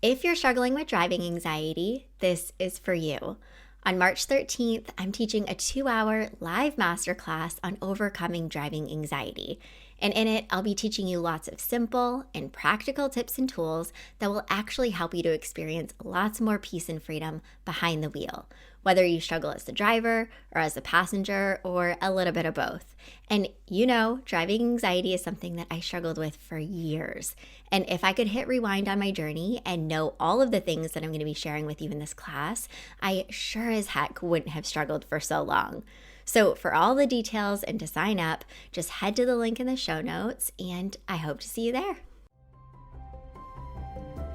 If you're struggling with driving anxiety, this is for you. On March 13th, I'm teaching a 2-hour live masterclass on overcoming driving anxiety. And in it, I'll be teaching you lots of simple and practical tips and tools that will actually help you to experience lots more peace and freedom behind the wheel, whether you struggle as the driver or as a passenger or a little bit of both. And you know, driving anxiety is something that I struggled with for years. And if I could hit rewind on my journey and know all of the things that I'm going to be sharing with you in this class, I sure as heck wouldn't have struggled for so long. So for all the details and to sign up, just head to the link in the show notes, and I hope to see you there.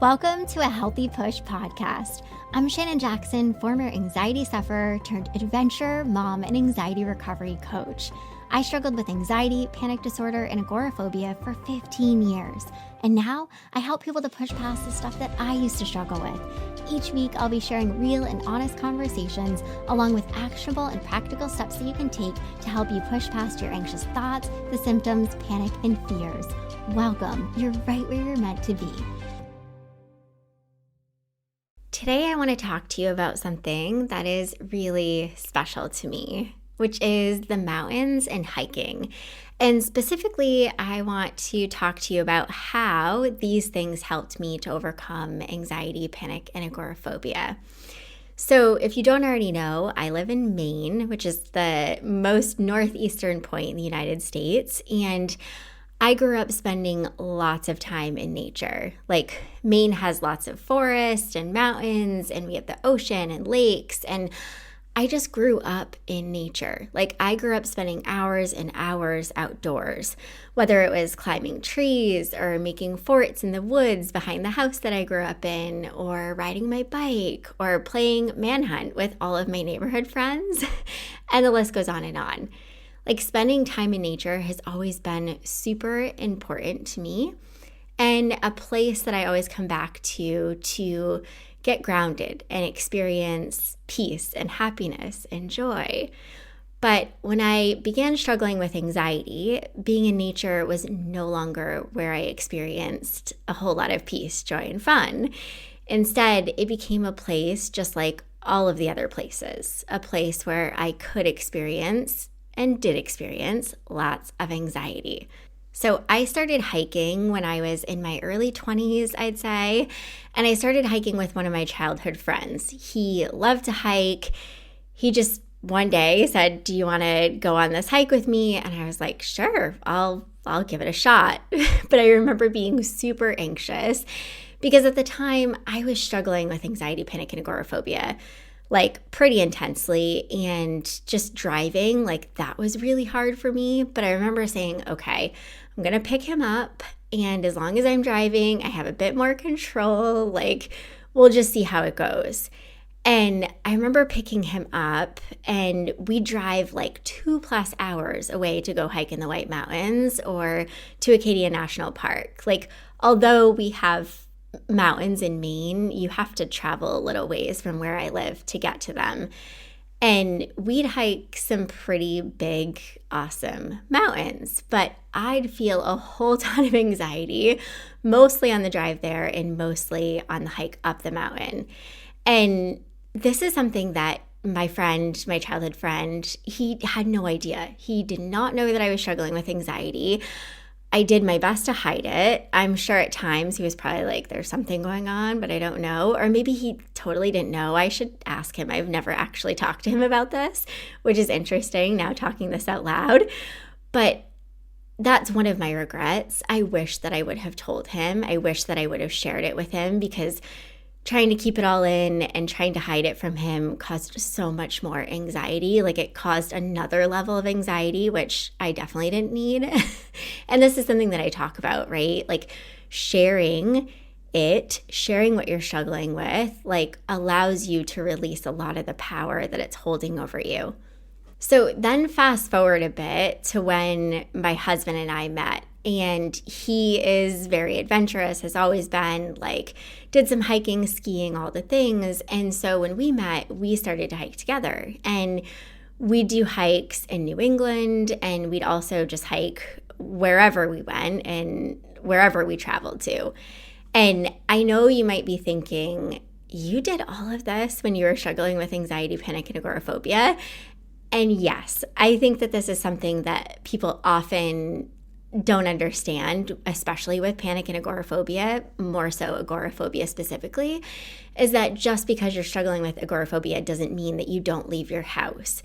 Welcome to a Healthy Push podcast. I'm Shannon Jackson, former anxiety sufferer turned adventure mom and anxiety recovery coach. I struggled with anxiety, panic disorder, and agoraphobia for 15 years. And now I help people to push past the stuff that I used to struggle with. Each week, I'll be sharing real and honest conversations along with actionable and practical steps that you can take to help you push past your anxious thoughts, the symptoms, panic, and fears. Welcome. You're right where you're meant to be. Today, I want to talk to you about something that is really special to me, which is the mountains and hiking. And specifically, I want to talk to you about how these things helped me to overcome anxiety, panic, and agoraphobia. So if you don't already know, I live in Maine, which is the most northeastern point in the United States. And I grew up spending lots of time in nature. Like, Maine has lots of forests and mountains, and we have the ocean and lakes, and I just grew up in nature. Like, I grew up spending hours and hours outdoors, whether it was climbing trees or making forts in the woods behind the house that I grew up in, or riding my bike, or playing manhunt with all of my neighborhood friends, and the list goes on and on. Like, spending time in nature has always been super important to me, and a place that I always come back to get grounded and experience peace and happiness and joy. But when I began struggling with anxiety, being in nature was no longer where I experienced a whole lot of peace, joy, and fun. Instead, it became a place just like all of the other places, a place where I could experience and did experience lots of anxiety. So I started hiking when I was in my early 20s, I'd say, and I started hiking with one of my childhood friends. He loved to hike. He just one day said, "Do you want to go on this hike with me?" And I was like, "Sure, I'll give it a shot." But I remember being super anxious because at the time I was struggling with anxiety, panic, and agoraphobia, like pretty intensely, and just driving, like that was really hard for me. But I remember saying, okay, I'm going to pick him up, and as long as I'm driving, I have a bit more control, like we'll just see how it goes. And I remember picking him up, and we drive like 2+ hours away to go hike in the White Mountains or to Acadia National Park. Like, although we have mountains in Maine, you have to travel a little ways from where I live to get to them. And we'd hike some pretty big, awesome mountains, but I'd feel a whole ton of anxiety, mostly on the drive there and mostly on the hike up the mountain. And this is something that my friend, my childhood friend, he had no idea. He did not know that I was struggling with anxiety. I did my best to hide it. I'm sure at times he was probably like, there's something going on, but I don't know. Or maybe he totally didn't know. I should ask him. I've never actually talked to him about this, which is interesting now talking this out loud. But that's one of my regrets. I wish that I would have told him. I wish that I would have shared it with him, because trying to keep it all in and trying to hide it from him caused so much more anxiety. Like, it caused another level of anxiety, which I definitely didn't need. And this is something that I talk about, right? Like, sharing what you're struggling with, like, allows you to release a lot of the power that it's holding over you. So then fast forward a bit to when my husband and I met. And he is very adventurous, has always been, like, did some hiking, skiing, all the things. And so when we met, we started to hike together. And we'd do hikes in New England, and we'd also just hike wherever we went and wherever we traveled to. And I know you might be thinking, you did all of this when you were struggling with anxiety, panic, and agoraphobia. And yes, I think that this is something that people often don't understand, especially with panic and agoraphobia, more so agoraphobia specifically, is that just because you're struggling with agoraphobia doesn't mean that you don't leave your house.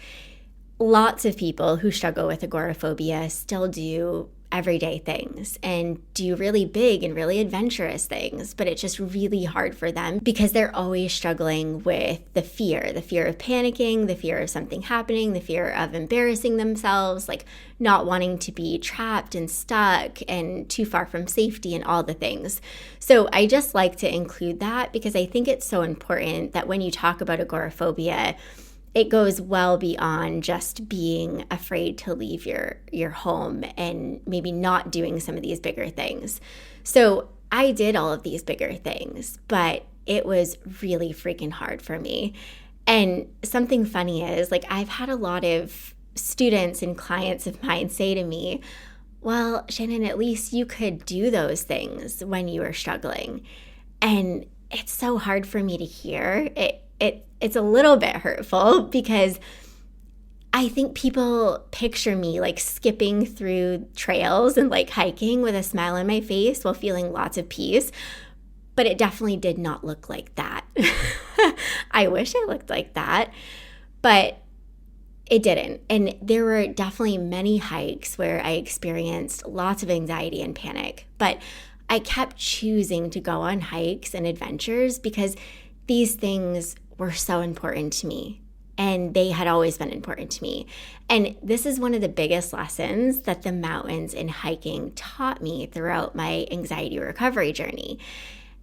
Lots of people who struggle with agoraphobia still do everyday things and do really big and really adventurous things, but it's just really hard for them because they're always struggling with the fear of panicking, the fear of something happening, the fear of embarrassing themselves, like not wanting to be trapped and stuck and too far from safety and all the things. So I just like to include that because I think it's so important that when you talk about agoraphobia, it goes well beyond just being afraid to leave your home and maybe not doing some of these bigger things. So I did all of these bigger things, but it was really freaking hard for me. And something funny is, like, I've had a lot of students and clients of mine say to me, well, Shannon, at least you could do those things when you were struggling. And it's so hard for me to hear. It's a little bit hurtful because I think people picture me like skipping through trails and like hiking with a smile on my face while feeling lots of peace, but it definitely did not look like that. I wish it looked like that, but it didn't. And there were definitely many hikes where I experienced lots of anxiety and panic, but I kept choosing to go on hikes and adventures because these things were so important to me, and they had always been important to me. And this is one of the biggest lessons that the mountains and hiking taught me throughout my anxiety recovery journey.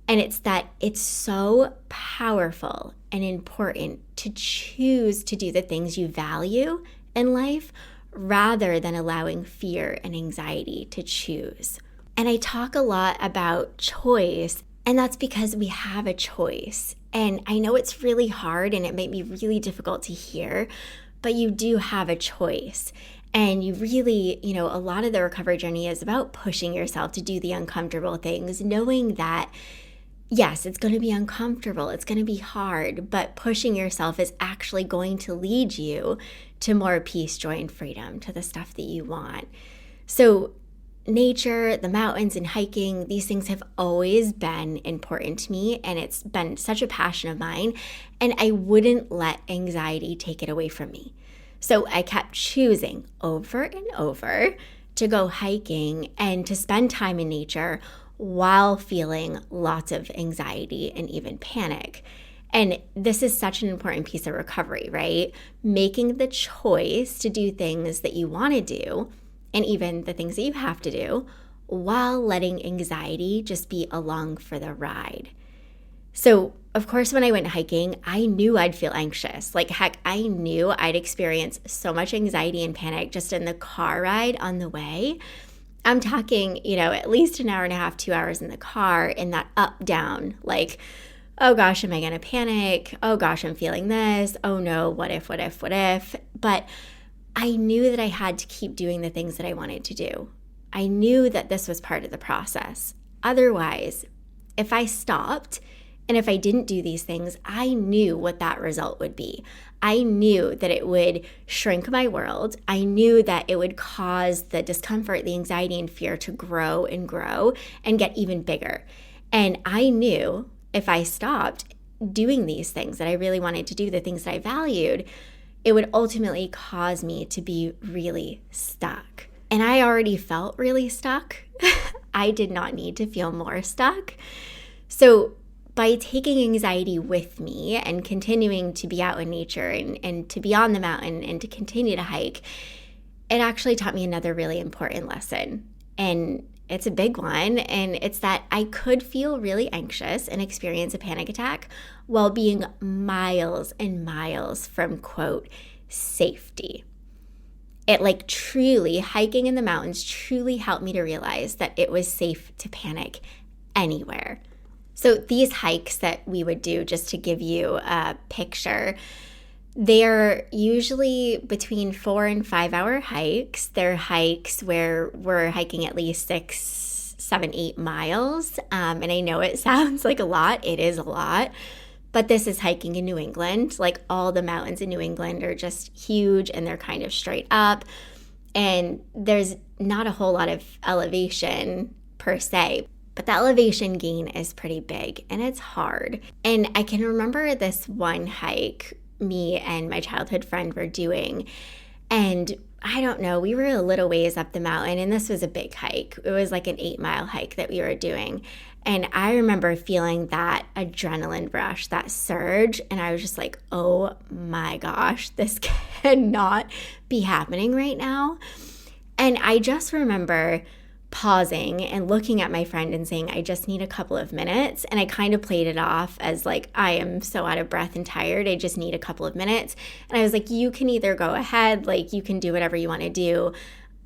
And it's that it's so powerful and important to choose to do the things you value in life rather than allowing fear and anxiety to choose. And I talk a lot about choice, and that's because we have a choice. And I know it's really hard and it might be really difficult to hear, but you do have a choice. And you really, a lot of the recovery journey is about pushing yourself to do the uncomfortable things, knowing that, yes, it's going to be uncomfortable, it's going to be hard, but pushing yourself is actually going to lead you to more peace, joy, and freedom, to the stuff that you want. So nature, the mountains, and hiking, these things have always been important to me, and it's been such a passion of mine, and I wouldn't let anxiety take it away from me. So I kept choosing over and over to go hiking and to spend time in nature while feeling lots of anxiety and even panic. And this is such an important piece of recovery, right? Making the choice to do things that you want to do, and even the things that you have to do, while letting anxiety just be along for the ride. So, of course, when I went hiking, I knew I'd feel anxious. Like, heck, I knew I'd experience so much anxiety and panic just in the car ride on the way. I'm talking, at least an hour and a half, 2 hours in the car, in that up, down, like, oh gosh, am I going to panic? Oh gosh, I'm feeling this. Oh no, what if? But I knew that I had to keep doing the things that I wanted to do. I knew that this was part of the process. Otherwise, if I stopped and if I didn't do these things, I knew what that result would be. I knew that it would shrink my world. I knew that it would cause the discomfort, the anxiety, and fear to grow and get even bigger. And I knew if I stopped doing these things that I really wanted to do, the things that I valued, it would ultimately cause me to be really stuck. And I already felt really stuck. I did not need to feel more stuck. So by taking anxiety with me and continuing to be out in nature and to be on the mountain and to continue to hike, it actually taught me another really important lesson. And it's a big one, and it's that I could feel really anxious and experience a panic attack while being miles and miles from, quote, safety. It truly, hiking in the mountains truly helped me to realize that it was safe to panic anywhere. So these hikes that we would do, just to give you a picture, they're usually between 4 and 5 hour hikes. They're hikes where we're hiking at least 6 7-8 miles. And I know it sounds like a lot. It is a lot. But this is hiking in New England. Like all the mountains in New England are just huge and they're kind of straight up. And there's not a whole lot of elevation per se. But the elevation gain is pretty big and it's hard. And I can remember this one hike me and my childhood friend were doing. And I don't know, we were a little ways up the mountain and this was a big hike. It was like an 8-mile hike that we were doing. And I remember feeling that adrenaline rush, that surge. And I was just like, oh my gosh, this cannot be happening right now. And I just remember pausing and looking at my friend and saying, I just need a couple of minutes. And I kind of played it off as like, I am so out of breath and tired. I just need a couple of minutes. And I was like, you can either go ahead, like you can do whatever you want to do.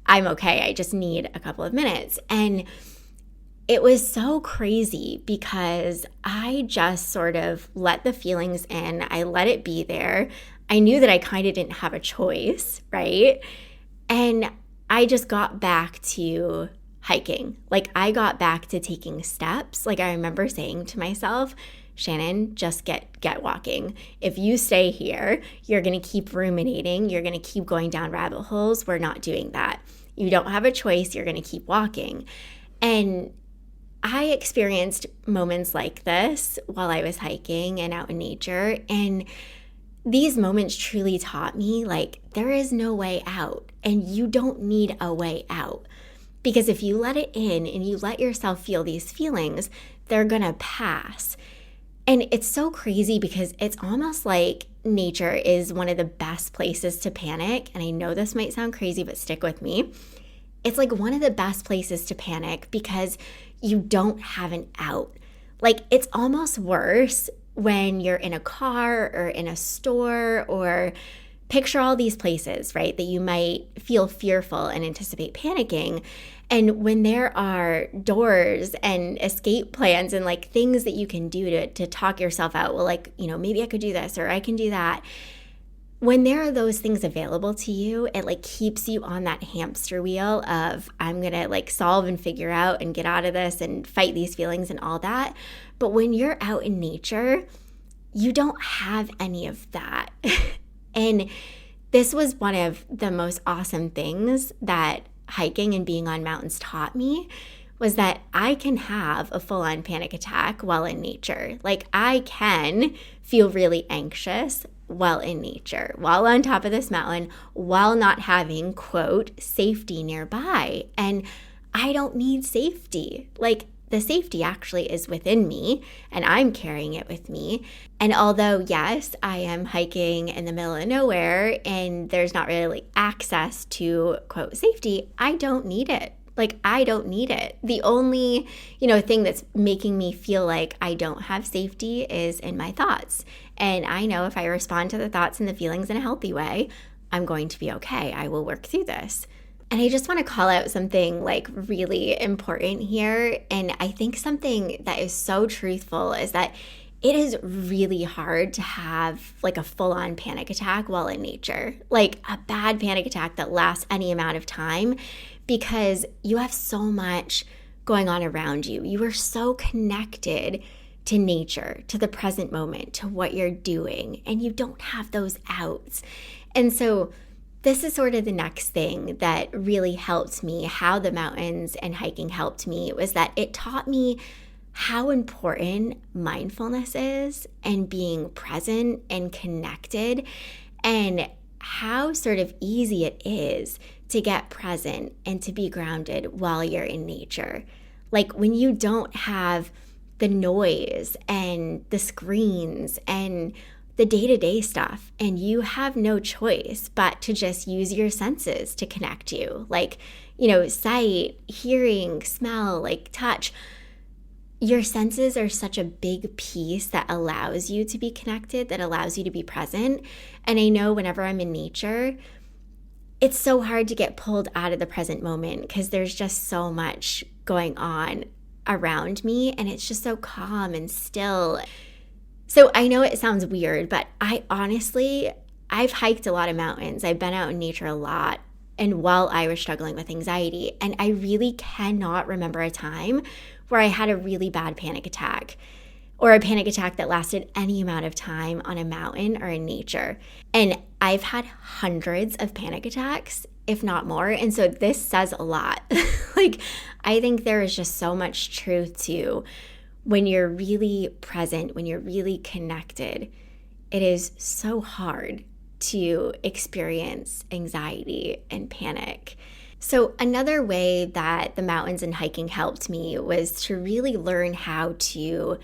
I'm okay. I just need a couple of minutes. And it was so crazy because I just sort of let the feelings in. I let it be there. I knew that I kind of didn't have a choice, right? And I just got back to hiking. Like I got back to taking steps. Like I remember saying to myself, Shannon, just get walking. If you stay here, you're going to keep ruminating. You're going to keep going down rabbit holes. We're not doing that. You don't have a choice. You're going to keep walking. And I experienced moments like this while I was hiking and out in nature. And these moments truly taught me like there is no way out and you don't need a way out. Because if you let it in and you let yourself feel these feelings, they're going to pass. And it's so crazy because it's almost like nature is one of the best places to panic. And I know this might sound crazy, but stick with me. It's like one of the best places to panic because you don't have an out. Like it's almost worse when you're in a car or in a store or picture all these places, right, that you might feel fearful and anticipate panicking. And when there are doors and escape plans and like things that you can do to talk yourself out, well, like, you know, maybe I could do this or I can do that. When there are those things available to you, it like keeps you on that hamster wheel of I'm going to like solve and figure out and get out of this and fight these feelings and all that. But when you're out in nature, you don't have any of that. And this was one of the most awesome things that hiking and being on mountains taught me was that I can have a full-on panic attack while in nature. Like I can feel really anxious while in nature, while on top of this mountain, while not having, quote, safety nearby. And I don't need safety. Like the safety actually is within me and I'm carrying it with me. And although, yes, I am hiking in the middle of nowhere and there's not really access to, quote, safety, I don't need it. Like, I don't need it. The only, thing that's making me feel like I don't have safety is in my thoughts. And I know if I respond to the thoughts and the feelings in a healthy way, I'm going to be okay. I will work through this. And I just want to call out something like really important here. And I think something that is so truthful is that it is really hard to have like a full-on panic attack while in nature, like a bad panic attack that lasts any amount of time, because you have so much going on around you. You are so connected to nature, to the present moment, to what you're doing, and you don't have those outs. And so this is sort of the next thing that really helped me, how the mountains and hiking helped me, was that it taught me how important mindfulness is and being present and connected, and how sort of easy it is to get present and to be grounded while you're in nature. Like when you don't have the noise and the screens and the day-to-day stuff, and you have no choice but to just use your senses to connect you, like, sight, hearing, smell, like touch. Your senses are such a big piece that allows you to be connected, that allows you to be present. And I know whenever I'm in nature, it's so hard to get pulled out of the present moment because there's just so much going on around me, and it's just so calm and still. So I know it sounds weird, but I've hiked a lot of mountains. I've been out in nature a lot. and while I was struggling with anxiety. And I really cannot remember a time where I had a really bad panic attack, or a panic attack that lasted any amount of time on a mountain or in nature. And I've had hundreds of panic attacks, if not more. And so this says a lot. Like, I think there is just so much truth to when you're really present, when you're really connected, it is so hard to experience anxiety and panic. So another way that the mountains and hiking helped me was to really learn how to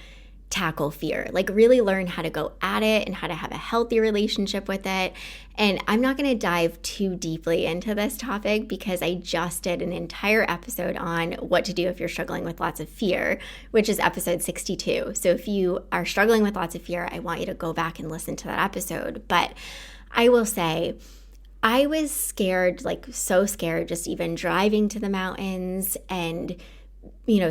tackle fear, like really learn how to go at it and how to have a healthy relationship with it. And I'm not going to dive too deeply into this topic because I just did an entire episode on what to do if you're struggling with lots of fear, which is episode 62. So if you are struggling with lots of fear, I want you to go back and listen to that episode. But I will say, I was scared, like so scared, just even driving to the mountains and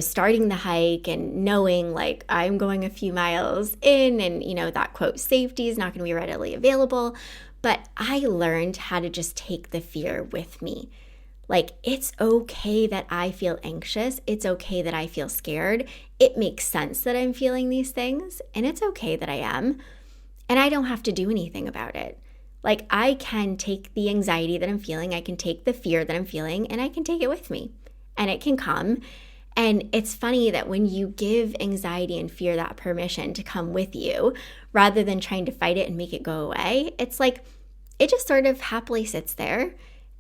starting the hike and knowing like I'm going a few miles in and, that quote, safety is not going to be readily available. But I learned how to just take the fear with me. Like, it's okay that I feel anxious. It's okay that I feel scared. It makes sense that I'm feeling these things, and it's okay that I am. And I don't have to do anything about it. Like, I can take the anxiety that I'm feeling, I can take the fear that I'm feeling, and I can take it with me. And it can come. And it's funny that when you give anxiety and fear that permission to come with you, rather than trying to fight it and make it go away, it's like it just sort of happily sits there,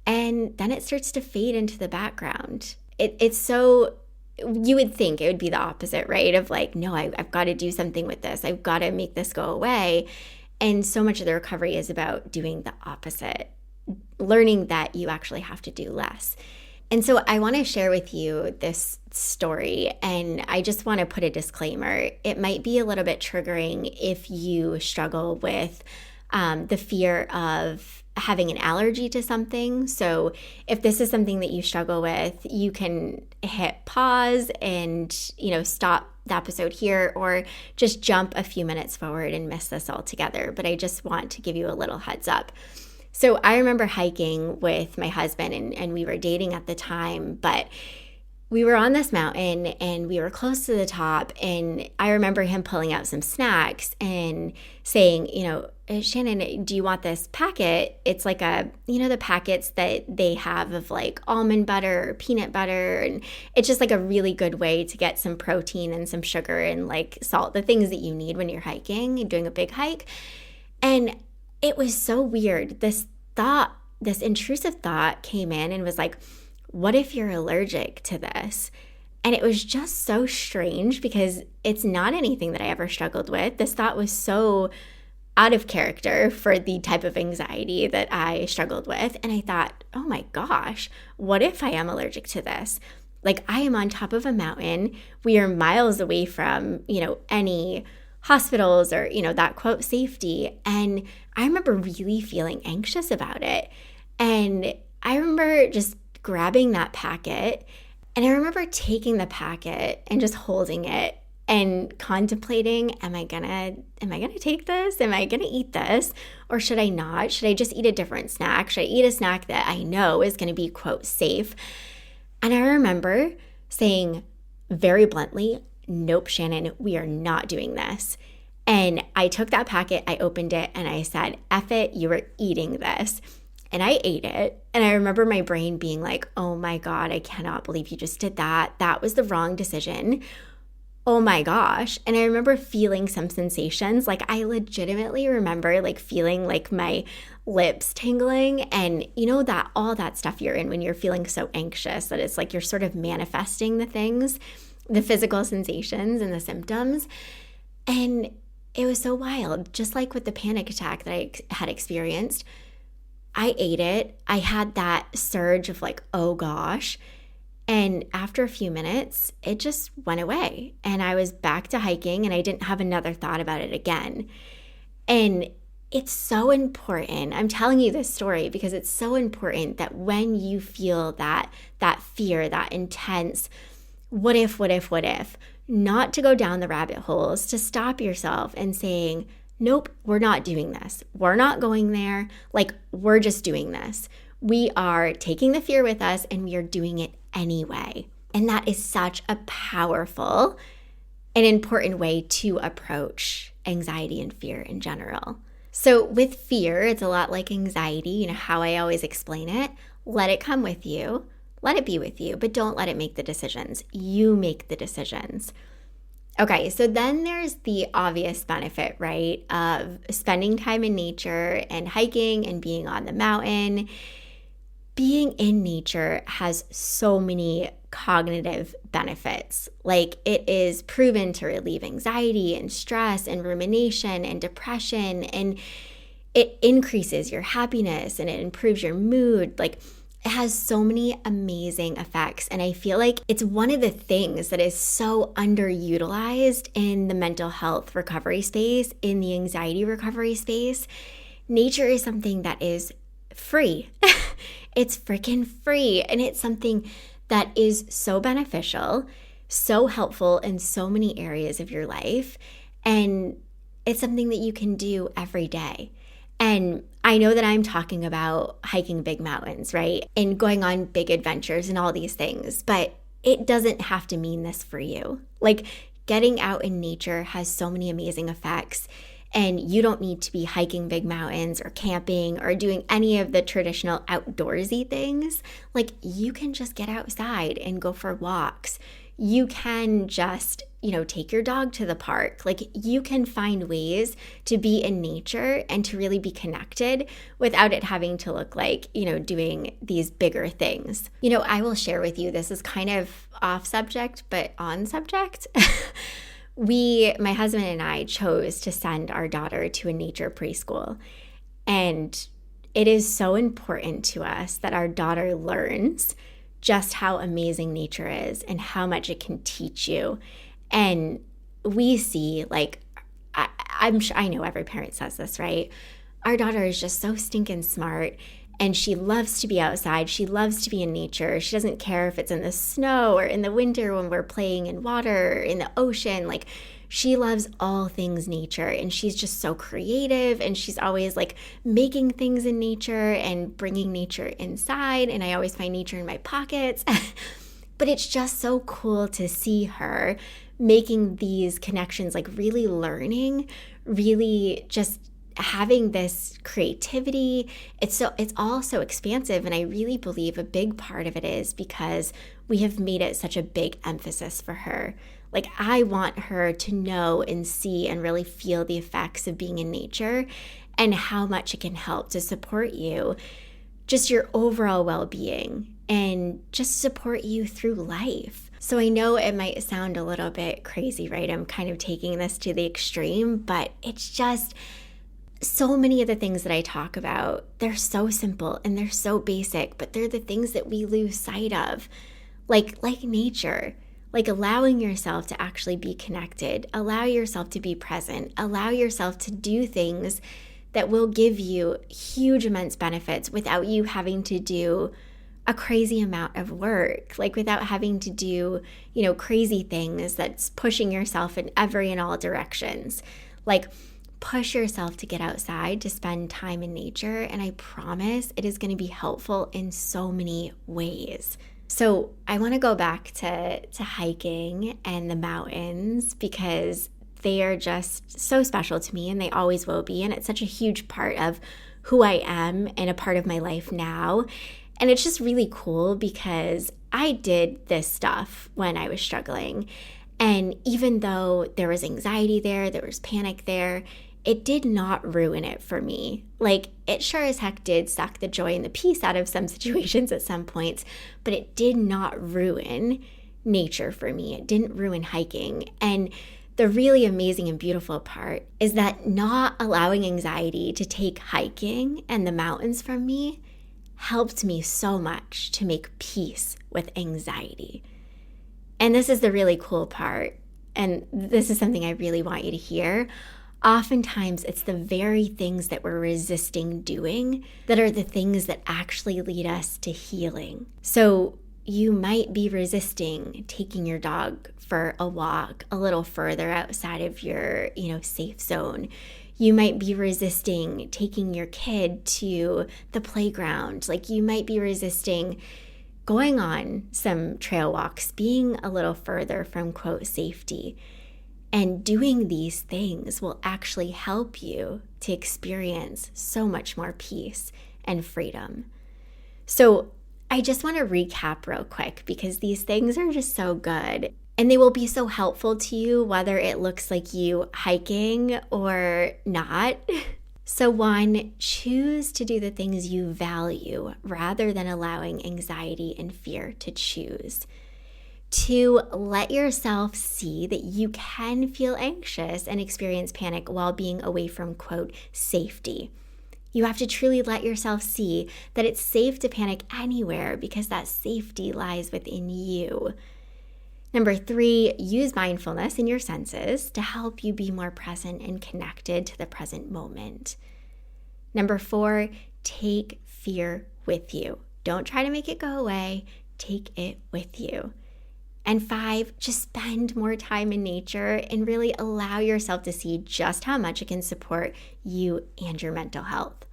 and then it starts to fade into the background. It's so, you would think it would be the opposite, right? Of like, no, I've got to do something with this. I've got to make this go away. And so much of the recovery is about doing the opposite, learning that you actually have to do less. And so I want to share with you this story, and I just want to put a disclaimer. It might be a little bit triggering if you struggle with the fear of having an allergy to something. So if this is something that you struggle with, you can hit pause and, stop the episode here, or just jump a few minutes forward and miss this altogether. But I just want to give you a little heads up. So I remember hiking with my husband, and we were dating at the time, but we were on this mountain and we were close to the top, and I remember him pulling out some snacks and saying, Shannon, do you want this packet? It's like the packets that they have of like almond butter or peanut butter, and it's just like a really good way to get some protein and some sugar and like salt, the things that you need when you're hiking and doing a big hike. And it was so weird. This intrusive thought came in and was like, what if you're allergic to this? And it was just so strange because it's not anything that I ever struggled with. This thought was so out of character for the type of anxiety that I struggled with. And I thought, oh my gosh, what if I am allergic to this? Like, I am on top of a mountain. We are miles away from, any hospitals or, that quote, safety. And I remember really feeling anxious about it. And I remember just grabbing that packet, and I remember taking the packet and just holding it and contemplating, am I gonna take this? Am I gonna eat this? Or should I not? Should I just eat a different snack? Should I eat a snack that I know is gonna be, quote, safe? And I remember saying very bluntly, nope, Shannon, we are not doing this. And I took that packet, I opened it, and I said, F it, you are eating this. And I ate it. And I remember my brain being like, oh my God, I cannot believe you just did that. That was the wrong decision. Oh my gosh. And I remember feeling some sensations. Like, I legitimately remember like feeling like my lips tingling, and that all that stuff you're in when you're feeling so anxious that it's like you're sort of manifesting the things, the physical sensations and the symptoms. And it was so wild. Just like with the panic attack that I had experienced, I ate it. I had that surge of like, oh gosh. And after a few minutes, it just went away. And I was back to hiking, and I didn't have another thought about it again. And it's so important. I'm telling you this story because it's so important that when you feel that fear, that intense, what if, not to go down the rabbit holes, to stop yourself and saying, nope, we're not doing this. We're not going there. Like, we're just doing this. We are taking the fear with us and we are doing it anyway. And that is such a powerful and important way to approach anxiety and fear in general. So with fear, it's a lot like anxiety, how I always explain it. Let it come with you. Let it be with you, but don't let it make the decisions. You make the decisions. Okay, so then there's the obvious benefit, right, of spending time in nature and hiking and being on the mountain. Being in nature has so many cognitive benefits. Like, it is proven to relieve anxiety and stress and rumination and depression, and it increases your happiness and it improves your mood. Like, it has so many amazing effects. And I feel like it's one of the things that is so underutilized in the mental health recovery space, in the anxiety recovery space. Nature is something that is free. It's freaking free. And it's something that is so beneficial, so helpful in so many areas of your life. And it's something that you can do every day. And I know that I'm talking about hiking big mountains, right? And going on big adventures and all these things, but it doesn't have to mean this for you. Like, getting out in nature has so many amazing effects, and you don't need to be hiking big mountains or camping or doing any of the traditional outdoorsy things. Like, you can just get outside and go for walks. You can just, take your dog to the park. Like, you can find ways to be in nature and to really be connected without it having to look like, doing these bigger things. I will share with you, this is kind of off subject, but on subject. My husband and I chose to send our daughter to a nature preschool. And it is so important to us that our daughter learns just how amazing nature is and how much it can teach you. And we see, like, I know every parent says this, right? Our daughter is just so stinking smart, and she loves to be outside. She loves to be in nature. She doesn't care if it's in the snow or in the winter when we're playing in water or in the ocean. Like, she loves all things nature, and she's just so creative, and she's always like making things in nature and bringing nature inside. And I always find nature in my pockets. But it's just so cool to see her making these connections, like really learning, really just having this creativity. It's all so expansive. And I really believe a big part of it is because we have made it such a big emphasis for her. Like, I want her to know and see and really feel the effects of being in nature and how much it can help to support you, just your overall well-being, and just support you through life. So I know it might sound a little bit crazy, right? I'm kind of taking this to the extreme, but it's just so many of the things that I talk about, they're so simple and they're so basic, but they're the things that we lose sight of, like nature. Like, allowing yourself to actually be connected, allow yourself to be present, allow yourself to do things that will give you huge, immense benefits without you having to do a crazy amount of work, like without having to do, crazy things that's pushing yourself in every and all directions. Like, push yourself to get outside, to spend time in nature, and I promise it is going to be helpful in so many ways. So I want to go back to hiking and the mountains because they are just so special to me, and they always will be. And it's such a huge part of who I am and a part of my life now. And it's just really cool because I did this stuff when I was struggling. And even though there was anxiety there was panic there, it did not ruin it for me. Like, it sure as heck did suck the joy and the peace out of some situations at some points, but it did not ruin nature for me. It didn't ruin hiking. And the really amazing and beautiful part is that not allowing anxiety to take hiking and the mountains from me helped me so much to make peace with anxiety. And this is the really cool part. And this is something I really want you to hear. Oftentimes, it's the very things that we're resisting doing that are the things that actually lead us to healing. So you might be resisting taking your dog for a walk a little further outside of your, safe zone. You might be resisting taking your kid to the playground. Like you might be resisting going on some trail walks, being a little further from quote safety. And doing these things will actually help you to experience so much more peace and freedom. So I just want to recap real quick because these things are just so good and they will be so helpful to you whether it looks like you hiking or not. So 1, choose to do the things you value rather than allowing anxiety and fear to choose. 2, let yourself see that you can feel anxious and experience panic while being away from, quote, safety. You have to truly let yourself see that it's safe to panic anywhere because that safety lies within you. Number 3, use mindfulness in your senses to help you be more present and connected to the present moment. Number 4, take fear with you. Don't try to make it go away. Take it with you. And 5, just spend more time in nature and really allow yourself to see just how much it can support you and your mental health.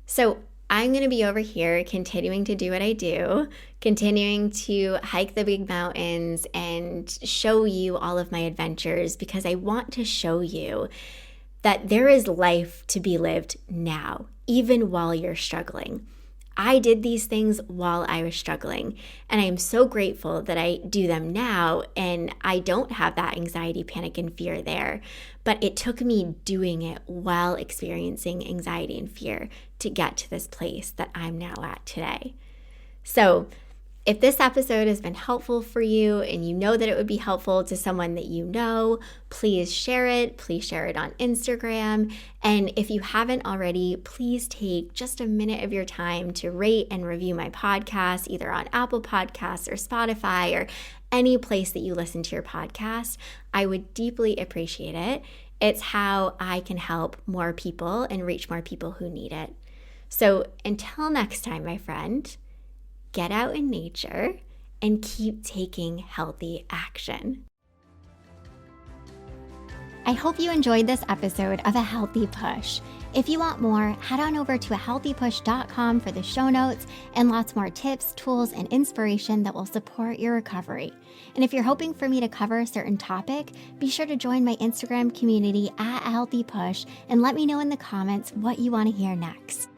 So I'm going to be over here continuing to do what I do, continuing to hike the big mountains and show you all of my adventures because I want to show you that there is life to be lived now, even while you're struggling. I did these things while I was struggling, and I am so grateful that I do them now and I don't have that anxiety, panic, and fear there. But it took me doing it while experiencing anxiety and fear to get to this place that I'm now at today. So if this episode has been helpful for you and you know that it would be helpful to someone that you know, please share it. Please share it on Instagram. And if you haven't already, please take just a minute of your time to rate and review my podcast, either on Apple Podcasts or Spotify or any place that you listen to your podcast. I would deeply appreciate it. It's how I can help more people and reach more people who need it. So until next time, my friend, get out in nature and keep taking healthy action. I hope you enjoyed this episode of A Healthy Push. If you want more, head on over to ahealthypush.com for the show notes and lots more tips, tools, and inspiration that will support your recovery. And if you're hoping for me to cover a certain topic, be sure to join my Instagram community at A Healthy Push and let me know in the comments what you want to hear next.